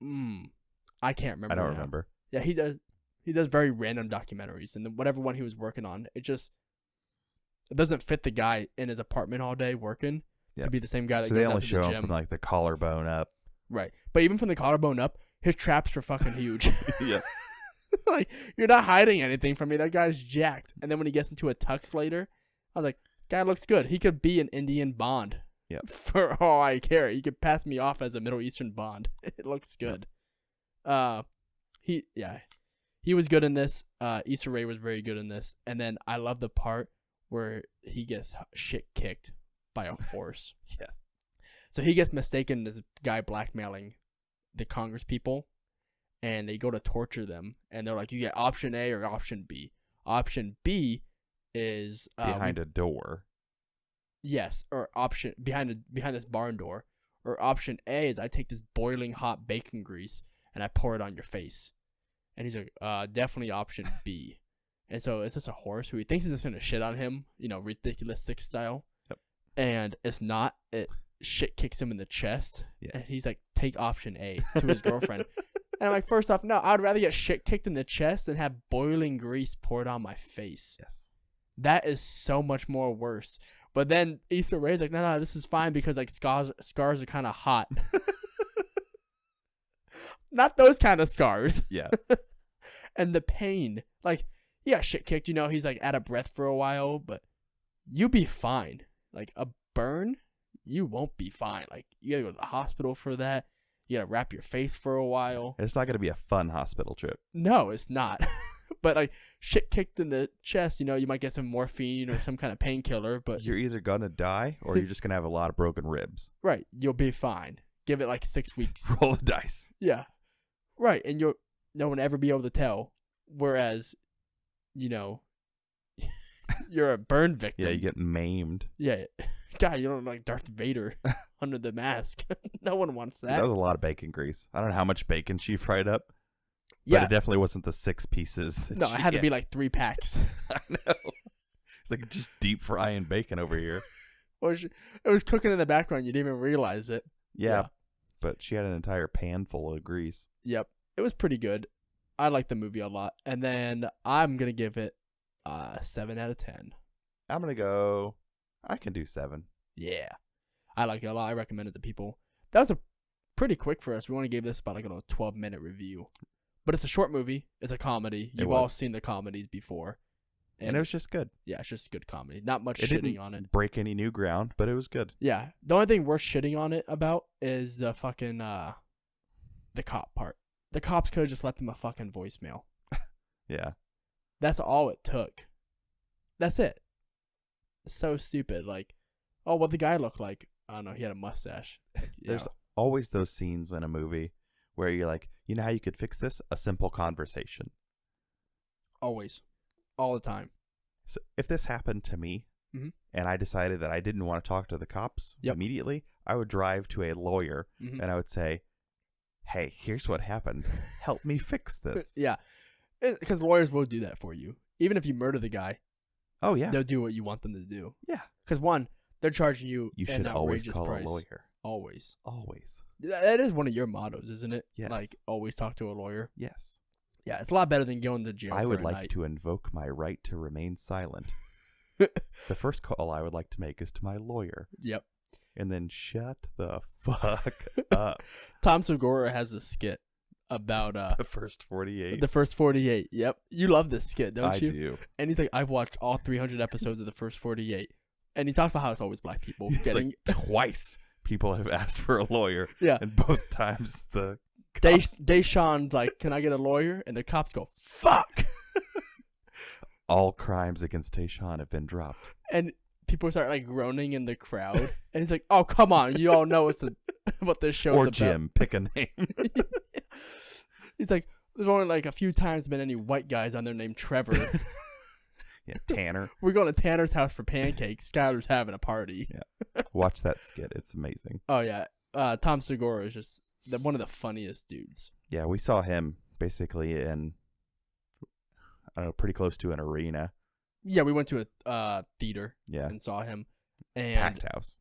I can't remember. I don't now. remember. Yeah, he does very random documentaries, and then whatever one he was working on, it doesn't fit the guy in his apartment all day working to be the same guy that so goes they out only to show the him gym. from like the collarbone up. Right, but even from the collarbone up, his traps were fucking huge. Yeah. Like, you're not hiding anything from me. That guy's jacked. And then when he gets into a tux later, I was like, guy looks good. He could be an Indian Bond. Yep. For all I care. He could pass me off as a Middle Eastern Bond. It looks good. He was good in this. Issa Rae was very good in this. And then I love the part where he gets shit kicked by a horse. Yes. So he gets mistaken as guy blackmailing the Congress people, and they go to torture them, and they're like, you get option A or option B. Option B is behind a door. Yes, or option behind this barn door. Or option A is I take this boiling hot bacon grease and I pour it on your face. And he's like, definitely option B. And so it's just a horse who he thinks is just gonna shit on him, ridiculous Six style. Yep. And it's not. It shit kicks him in the chest. Yes. And he's like, take option A to his girlfriend. And I'm like, first off, no, I'd rather get shit kicked in the chest than have boiling grease poured on my face. Yes. That is so much more worse. But then Issa Rae's like, no, this is fine because like scars are kind of hot. Not those kind of scars. Yeah. And the pain, like, he got shit kicked. He's like out of breath for a while, but you be fine. Like a burn, you won't be fine. Like you gotta go to the hospital for that. You gotta wrap your face for a while. It's not gonna be a fun hospital trip. No, it's not. But like shit kicked in the chest, you might get some morphine or some kind of painkiller. But you're either gonna die or you're just gonna have a lot of broken ribs. Right, you'll be fine. Give it like 6 weeks. Roll the dice. Yeah, right, and no one will ever be able to tell. Whereas, you're a burn victim. Yeah, you get maimed. Yeah, God, you don't like Darth Vader under the mask. No one wants that. That was a lot of bacon grease. I don't know how much bacon she fried up. But Yeah, it definitely wasn't the 6 pieces. no, it had to be like 3 packs. I know. It's like just deep frying bacon over here. Or it was cooking in the background. You didn't even realize it. Yeah, but she had an entire pan full of grease. Yep. It was pretty good. I liked the movie a lot. And then I'm going to give it 7 out of 10. I'm going to go, I can do 7. Yeah. I like it a lot. I recommend it to people. That was pretty quick for us. We only gave this about like a 12-minute review. But it's a short movie. It's a comedy. You've all seen the comedies before. And it was just good. Yeah, it's just a good comedy. Not much It shitting didn't on it. break any new ground, but it was good. Yeah. The only thing worth shitting on it about is the fucking, the cop part. The cops could have just left them a fucking voicemail. Yeah. That's all it took. That's it. So stupid. Like, oh, what the guy looked like? I don't know. He had a mustache. There's always those scenes in a movie where you're like, you know how you could fix this? A simple conversation. Always. All the time. So if this happened to me Mhm. and I decided that I didn't want to talk to the cops immediately, I would drive to a lawyer and I would say, hey, here's what happened. Help me fix this. Yeah. Because lawyers will do that for you. Even if you murder the guy, Oh, yeah. they'll do what you want them to do. Yeah. Because one, they're charging you You an should always outrageous call price. a lawyer. Always. Always. That is one of your mottos, isn't it? Yes. Like, always talk to a lawyer. Yes. Yeah, it's a lot better than going to jail I for would a like night. to invoke my right to remain silent. The first call I would like to make is to my lawyer. Yep. And then shut the fuck up. Tom Segura has a skit about The first 48. the first 48. Yep. You love this skit, don't I you? do. And he's like, I've watched all 300 episodes of the first 48. And he talks about how it's always black people It's getting... like twice people have asked for a lawyer. Yeah. And both times the cops, Deshaun's like, can I get a lawyer? And the cops go, fuck! all crimes against Tayshaun have been dropped. And people start like groaning in the crowd. And he's like, oh, come on. You all know what this show's Or about. Jim, pick a name. He's like, there's only like a few times been any white guys on there named Trevor. Yeah, Tanner. We're going to Tanner's house for pancakes. Skylar's having a party. Yeah. Watch that skit. It's amazing. Oh, yeah. Tom Segura is just one of the funniest dudes. Yeah, we saw him basically in, I don't know, pretty close to an arena. Yeah, we went to a theater Yeah. and saw him. And Packed house.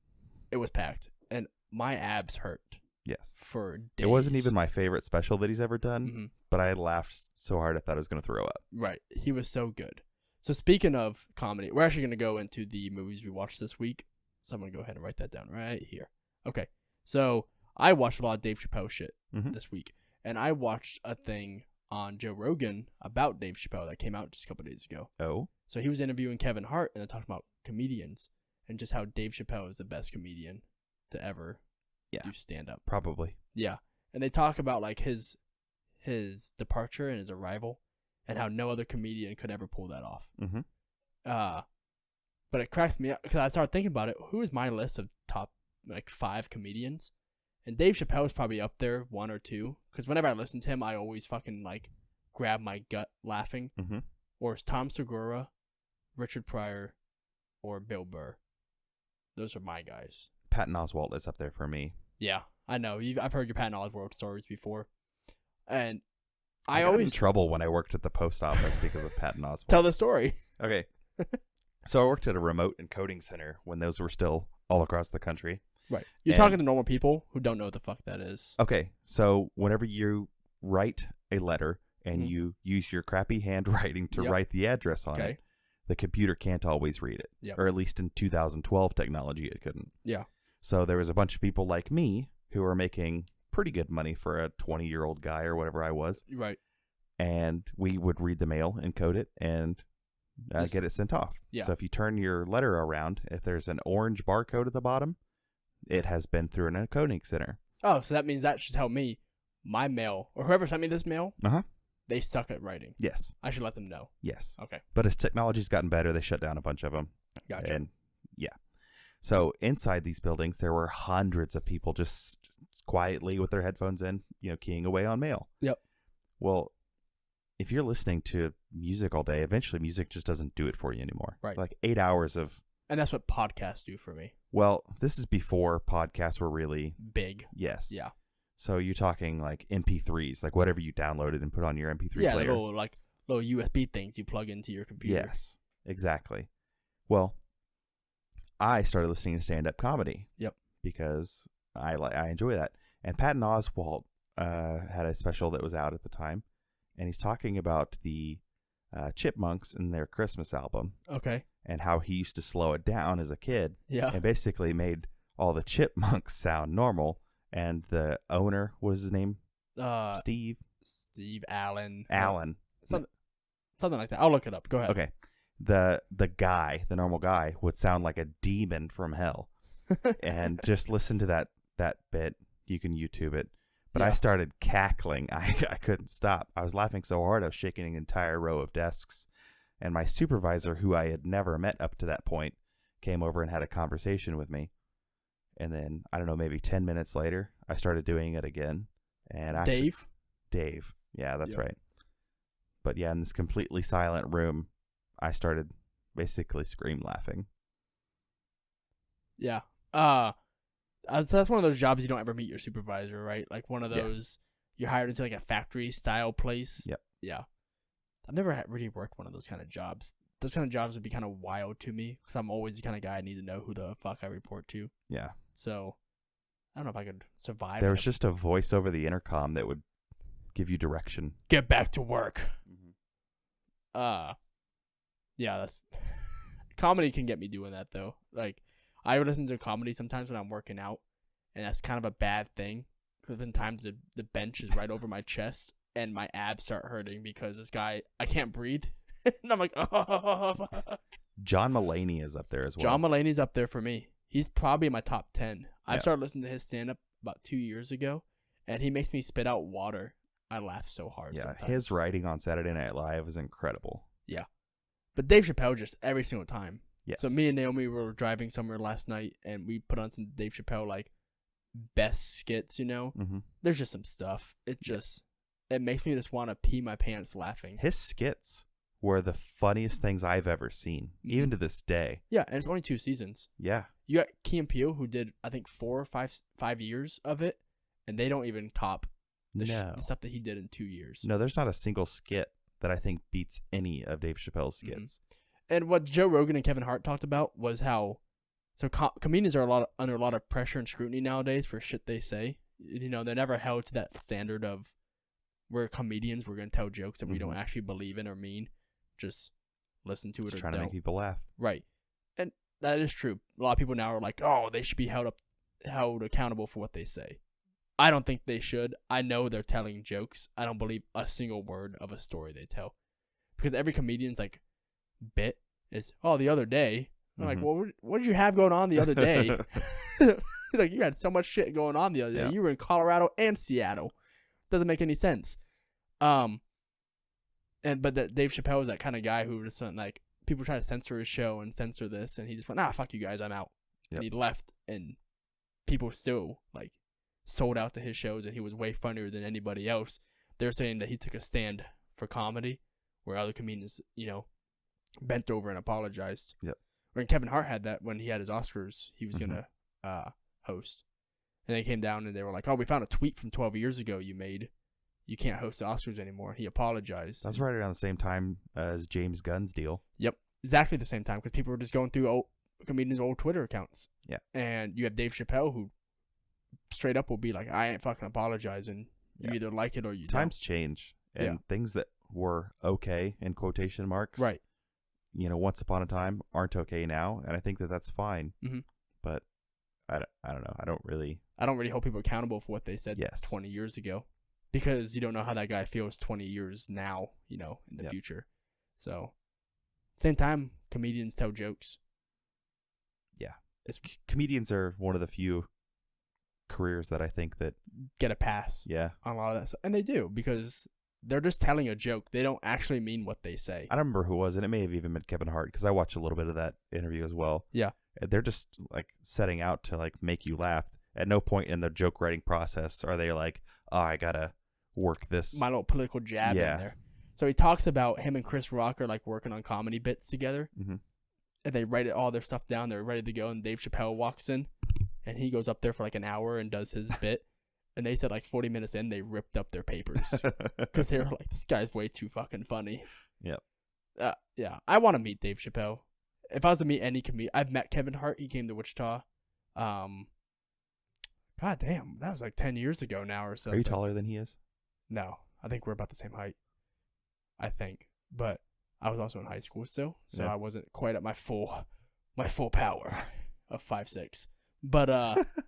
it was packed. And my abs hurt Yes. for days. It wasn't even my favorite special that he's ever done, Mhm. but I laughed so hard I thought I was going to throw up. Right. He was so good. So speaking of comedy, we're actually going to go into the movies we watched this week. So I'm going to go ahead and write that down right here. Okay. So I watched a lot of Dave Chappelle shit Mhm. this week. And I watched a thing on Joe Rogan about Dave Chappelle that came out just a couple days ago. Oh? So he was interviewing Kevin Hart and they're talking about comedians and just how Dave Chappelle is the best comedian to ever do stand-up. Probably. Yeah. And they talk about like his departure and his arrival and how no other comedian could ever pull that off. Mm-hmm. But it cracks me up because I started thinking about it. Who is my list of top like 5 comedians? And Dave Chappelle is probably up there, 1 or 2. Because whenever I listen to him, I always fucking like grab my gut laughing. Mm-hmm. Or it's Tom Segura, Richard Pryor, or Bill Burr. Those are my guys. Patton Oswalt is up there for me. Yeah, I know. I've heard your Patton Oswalt stories before. And I got in trouble when I worked at the post office because of Patton Oswalt. Tell the story. Okay. So I worked at a remote encoding center when those were still all across the country. Right. You're talking to normal people who don't know what the fuck that is. Okay. So whenever you write a letter and Mhm. you use your crappy handwriting to Yep. write the address on Okay. it, the computer can't always read it. Yep. Or at least in 2012 technology, it couldn't. Yeah. So there was a bunch of people like me who were making pretty good money for a 20-year-old guy or whatever I was. Right. And we would read the mail, encode it, and Just- get it sent off. Yeah. So if you turn your letter around, if there's an orange barcode at the bottom, it has been through an encoding center. Oh, so that means that should tell me my mail, or whoever sent me this mail, Uh-huh. they suck at writing. Yes. I should let them know. Yes. Okay. But as technology's gotten better, they shut down a bunch of them. Gotcha. And yeah. So inside these buildings, there were hundreds of people just quietly with their headphones in, keying away on mail. Yep. Well, if you're listening to music all day, eventually music just doesn't do it for you anymore. Right. Like 8 hours of... And that's what podcasts do for me. Well, this is before podcasts were really... Big. Yes. Yeah. So you're talking like MP3s, like whatever you downloaded and put on your MP3 Yeah, player. little USB things you plug into your computer. Yes, exactly. Well, I started listening to stand-up comedy. Yep. Because I enjoy that. And Patton Oswalt had a special that was out at the time, and he's talking about the Chipmunks and their Christmas album. Okay. And how he used to slow it down as a kid. Yeah. And basically made all the Chipmunks sound normal. And the owner, what was his name? Steve Allen. Allen. Something like that. I'll look it up. Go ahead. Okay. The guy, the normal guy, would sound like a demon from hell. And just listen to that bit. You can YouTube it. But I started cackling. I couldn't stop. I was laughing so hard I was shaking an entire row of desks. And my supervisor, who I had never met up to that point, came over and had a conversation with me. And then, I don't know, maybe 10 minutes later, I started doing it again. And actually, Dave. Yeah, that's right. But yeah, in this completely silent room, I started basically scream laughing. Yeah. So that's one of those jobs you don't ever meet your supervisor, right? Like one of those, you're hired into like a factory style place. Yep. Yeah. I've never really worked one of those kind of jobs. Those kind of jobs would be kind of wild to me because I'm always the kind of guy I need to know who the fuck I report to. Yeah. So I don't know if I could survive. There was just a voice over the intercom that would give you direction. Get back to work. Mm-hmm. Yeah, that's comedy can get me doing that though. Like I would listen to comedy sometimes when I'm working out, and that's kind of a bad thing because then times the bench is right over my chest and my abs start hurting because this guy I can't breathe. And I'm like, oh. John Mulaney is up there as well. John Mulaney's up there for me. He's probably in my top 10. I started listening to his stand-up about 2 years ago, and he makes me spit out water. I laugh so hard sometimes. His writing on Saturday Night Live is incredible. Yeah. But Dave Chappelle just every single time. Yes. So me and Naomi were driving somewhere last night, and we put on some Dave Chappelle, like, best skits, you know? Mm-hmm. There's just some stuff. It just, it makes me just want to pee my pants laughing. His skits were the funniest things I've ever seen, even to this day. Yeah, and it's only 2 seasons. Yeah. You got Key and Peele, who did, I think, 4 or 5 years of it, and they don't even top the stuff that he did in 2 years. No, there's not a single skit that I think beats any of Dave Chappelle's skits. Mm-hmm. And what Joe Rogan and Kevin Hart talked about was how comedians are under a lot of pressure and scrutiny nowadays for shit they say. You know, they're never held to that standard of we're comedians, we're going to tell jokes that we don't actually believe in or mean. Just listen to it. Just trying to make people laugh. Right. And that is true. A lot of people now are like, oh, they should be held accountable for what they say. I don't think they should. I know they're telling jokes. I don't believe a single word of a story they tell. Because every comedian's like bit is, oh, the other day. I'm like, well, what did you have going on the other day? Like, you had so much shit going on the other day. You were in Colorado and Seattle. Doesn't make any sense. But that Dave Chappelle was that kind of guy who just went like, people try to censor his show and censor this, and he just went, nah, fuck you guys, I'm out. And he left, and people still like sold out to his shows, and he was way funnier than anybody else. They're saying that he took a stand for comedy, where other comedians, you know, bent over and apologized. Yep. When Kevin Hart had that when he had his Oscars, he was gonna host, and they came down and they were like, "Oh, we found a tweet from 12 years ago you made. You can't host the Oscars anymore." He apologized. That's right around the same time as James Gunn's deal. Yep, exactly the same time because people were just going through comedians' old Twitter accounts. Yeah, and you have Dave Chappelle who straight up will be like, "I ain't fucking apologizing. You either like it or you don't." Times change, and things that were okay in quotation marks, right? You know, once upon a time aren't okay now, and I think that that's fine. Mm-hmm. But I don't know. I don't really hold people accountable for what they said 20 years ago. Because you don't know how that guy feels 20 years now, you know, in the future. So, same time, comedians tell jokes. Yeah. Comedians are one of the few careers that I think that get a pass. Yeah. On a lot of that stuff. And they do, because they're just telling a joke. They don't actually mean what they say. I don't remember who it was, and it may have even been Kevin Hart, because I watched a little bit of that interview as well. Yeah. They're just, like, setting out to, like, make you laugh. At no point in the joke writing process are they like, oh, I gotta work this. My little political jab in there. So he talks about him and Chris Rock are like working on comedy bits together. Mm-hmm. And they write all their stuff down. They're ready to go. And Dave Chappelle walks in. And he goes up there for like an hour and does his bit. And they said like 40 minutes in, they ripped up their papers. Because they were like, this guy's way too fucking funny. Yep. Yeah. I want to meet Dave Chappelle. If I was to meet any comedian. I've met Kevin Hart. He came to Wichita. God damn, that was like 10 years ago now or so. Are you taller than he is? No, I think we're about the same height. I think, but I was also in high school still, so I wasn't quite at my full power of 5'6". But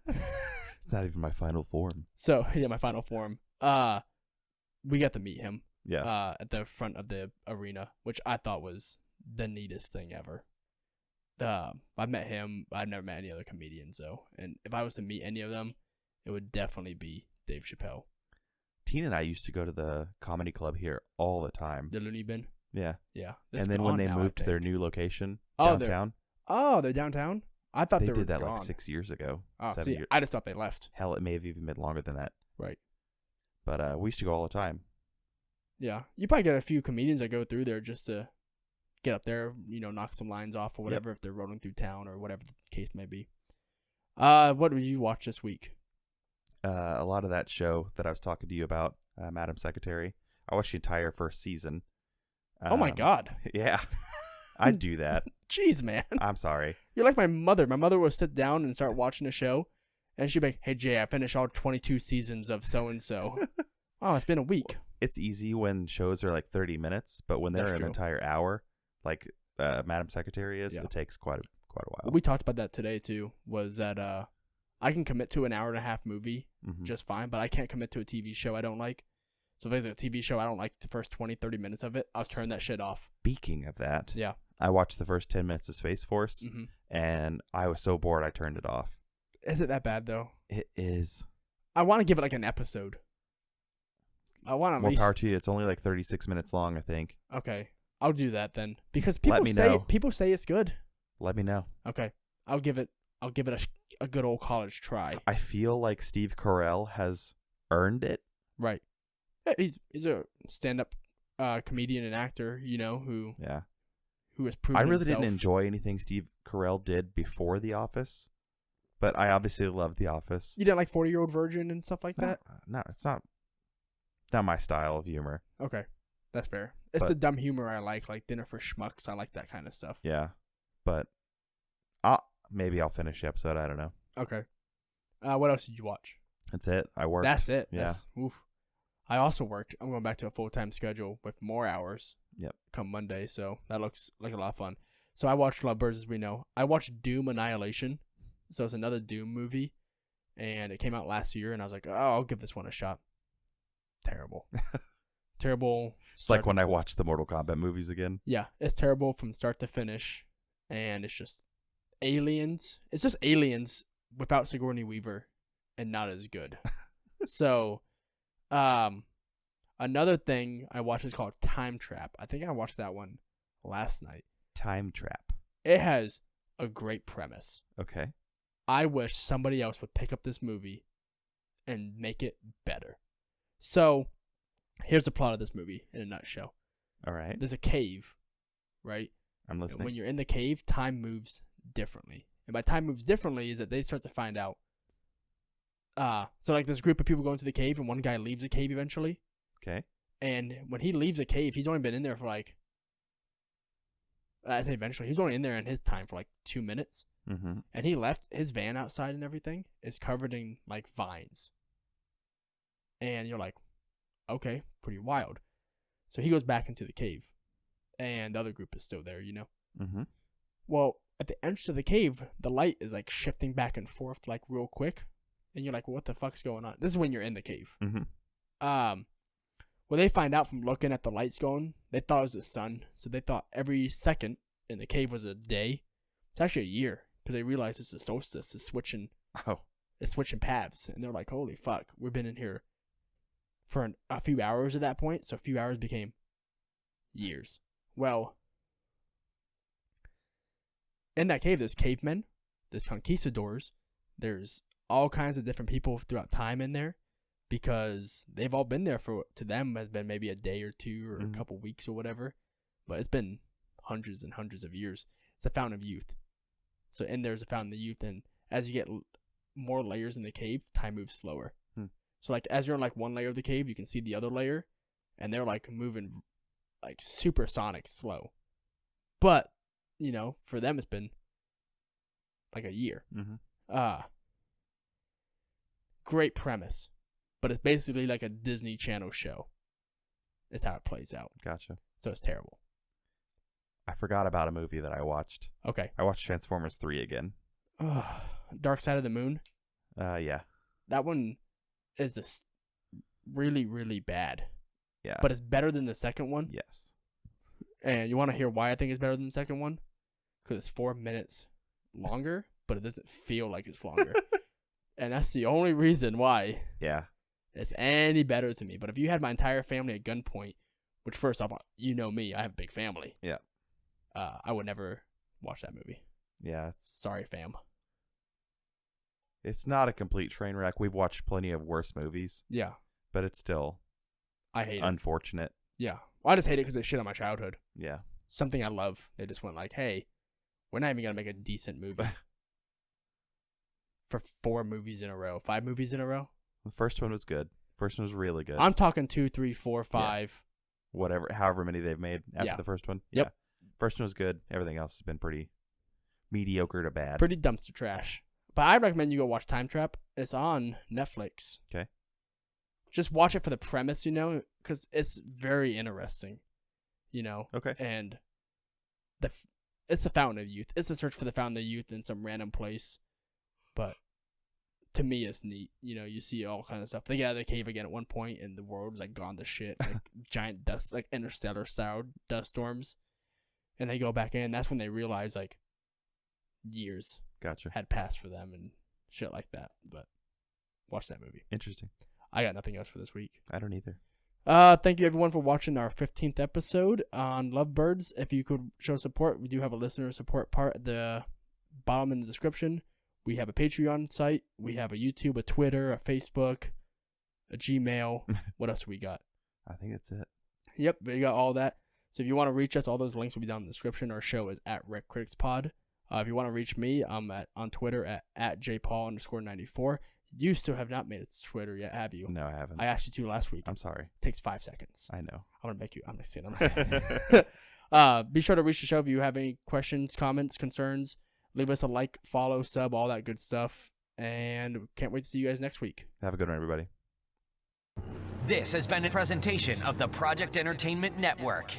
it's not even my final form. So yeah, my final form. We got to meet him. Yeah. At the front of the arena, which I thought was the neatest thing ever. I met him. I've never met any other comedians though, and if I was to meet any of them, it would definitely be Dave Chappelle. Tina and I used to go to the comedy club here all the time. The Looney Bin. Yeah. Yeah. And then when they moved to their new location downtown. Oh, they're downtown? I thought They they were did that gone. like 6 years ago. Oh, 7 see, years. I just thought they left. Hell, it may have even been longer than that. Right. But we used to go all the time. Yeah. You probably get a few comedians that go through there just to get up there, knock some lines off or whatever if they're rolling through town or whatever the case may be. What did you watch this week? A lot of that show that I was talking to you about, Madam Secretary. I watched the entire first season. Oh my God. Yeah. I'd do that. Jeez, man. I'm sorry. You're like my mother. My mother will sit down and start watching a show, and she'd be like, "Hey, Jay, I finished all 22 seasons of so-and-so." Oh, it's been a week. It's easy when shows are like 30 minutes, but when they're That's an true. entire hour, like Madam Secretary is, Yeah. it takes quite a while. We talked about that today, too, was that I can commit to an hour-and-a-half movie just fine, but I can't commit to a TV show I don't like. So if there's a TV show I don't like the first 20, 30 minutes of it, I'll turn that shit off. Speaking of that, Yeah. I watched the first 10 minutes of Space Force, Mm-hmm. and I was so bored I turned it off. Is it that bad, though? It is. I want to give it like an episode. I want to at More least... power to you. It's only like 36 minutes long, I think. Okay. I'll do that then. Because Let me know. people say it's good. Let me know. Okay. I'll give it a good old college try. I feel like Steve Carell has earned it. Right. Yeah, he's a stand-up comedian and actor, who Yeah. has proven I really himself. didn't enjoy anything Steve Carell did before The Office, but I obviously love The Office. You didn't like 40-Year-Old Virgin and stuff like that? No, it's not my style of humor. Okay. That's fair. It's the dumb humor I like Dinner for Schmucks. I like that kind of stuff. Yeah. But maybe I'll finish the episode. I don't know. Okay. What else did you watch? That's it. I worked. That's it. Yeah. Oof. I also worked. I'm going back to a full-time schedule with more hours. Yep. Come Monday, so that looks like a lot of fun. So I watched Lovebirds, as we know. I watched Doom Annihilation. So it's another Doom movie, and it came out last year, and I was like, oh, I'll give this one a shot. Terrible. Terrible. It's like when I watch the Mortal Kombat movies again. Yeah, it's terrible from start to finish, and it's just aliens. It's just aliens without Sigourney Weaver, and not as good. So, another thing I watched is called Time Trap. I think I watched that one last night. Time Trap. It has a great premise. Okay. I wish somebody else would pick up this movie and make it better. So, here's the plot of this movie in a nutshell. All right. There's a cave, right? I'm And listening. when you're in the cave, time moves differently. And by time moves differently is that they start to find out. So like this group of people go into the cave, and one guy leaves the cave eventually. Okay. And when he leaves the cave, he's only been in there for like, I say eventually, he's only in there in his time for like 2 minutes. Mm-hmm. And he left his van outside and everything is covered in like vines. And you're like, okay, pretty wild. So he goes back into the cave, and the other group is still there, Mm-hmm. Well, at the entrance of the cave, the light is like shifting back and forth like real quick. And you're like, what the fuck's going on? This is when you're in the cave. Mm-hmm. Well, they find out from looking at the lights going, they thought it was the sun. So they thought every second in the cave was a day. It's actually a year, because they realized it's the solstice. It's switching paths. And they're like, holy fuck, we've been in here for a few hours at that point. So a few hours became years. Well, in that cave, there's cavemen, there's conquistadors, there's all kinds of different people throughout time in there, because they've all been there for, to them, has been maybe a day or two or a couple weeks or whatever, but it's been hundreds and hundreds of years. It's a fountain of youth. So in there's a fountain of youth, and as you get more layers in the cave, time moves slower. So like as you're in like one layer of the cave, you can see the other layer, and they're like moving like supersonic slow. But, for them it's been like a year. Mm-hmm. Great premise. But it's basically like a Disney Channel show. Is how it plays out. Gotcha. So it's terrible. I forgot about a movie that I watched. Okay. I watched Transformers 3 again. Dark Side of the Moon. Yeah. That one is just really, really bad. Yeah. But it's better than the second one. Yes. And you want to hear why I think it's better than the second one? Because it's 4 minutes longer, but it doesn't feel like it's longer. And that's the only reason why it's any better to me. But if you had my entire family at gunpoint, which first off, you know me, I have a big family. Yeah. I would never watch that movie. Yeah, Sorry, fam. it's not a complete train wreck. We've watched plenty of worse movies, Yeah. but it's still I hate it. unfortunate. Yeah. Well, I just hate it because they shit on my childhood. Yeah. Something I love. They just went like, hey, we're not even going to make a decent movie. For 4 movies in a row. 5 movies in a row? The first one was good. First one was really good. I'm talking 2, 3, 4, 5. Whatever, however many they've made after Yeah. the first one. Yep. Yeah. First one was good. Everything else has been pretty mediocre to bad. Pretty dumpster trash. But I recommend you go watch Time Trap. It's on Netflix. Okay. Just watch it for the premise, because it's very interesting, Okay. And it's the fountain of youth. It's a search for the fountain of youth in some random place. But to me, it's neat. You see all kind of stuff. They get out of the cave again at one point, and the world's like gone to shit. Like giant dust, like interstellar style dust storms. And they go back in. That's when they realize like years Gotcha. had passed for them and shit like that. But watch that movie. Interesting. I got nothing else for this week. I don't either. Thank you everyone for watching our 15th episode on Lovebirds. If you could show support, we do have a listener support part at the bottom in the description. We have a Patreon site. We have a YouTube, a Twitter, a Facebook, a Gmail. What else do we got? I think that's it. Yep, we got all that. So if you want to reach us, all those links will be down in the description. Our show is at Rec Critics Pod. If you want to reach me, I'm on Twitter at jpaul_94. You still have not made it to Twitter yet, have you? No, I haven't. I asked you to last week. I'm sorry. Takes 5 seconds. I know. I'm be sure to reach the show if you have any questions, comments, concerns. Leave us a like, follow, sub, all that good stuff. And can't wait to see you guys next week. Have a good one, everybody. This has been a presentation of the Project Entertainment Network.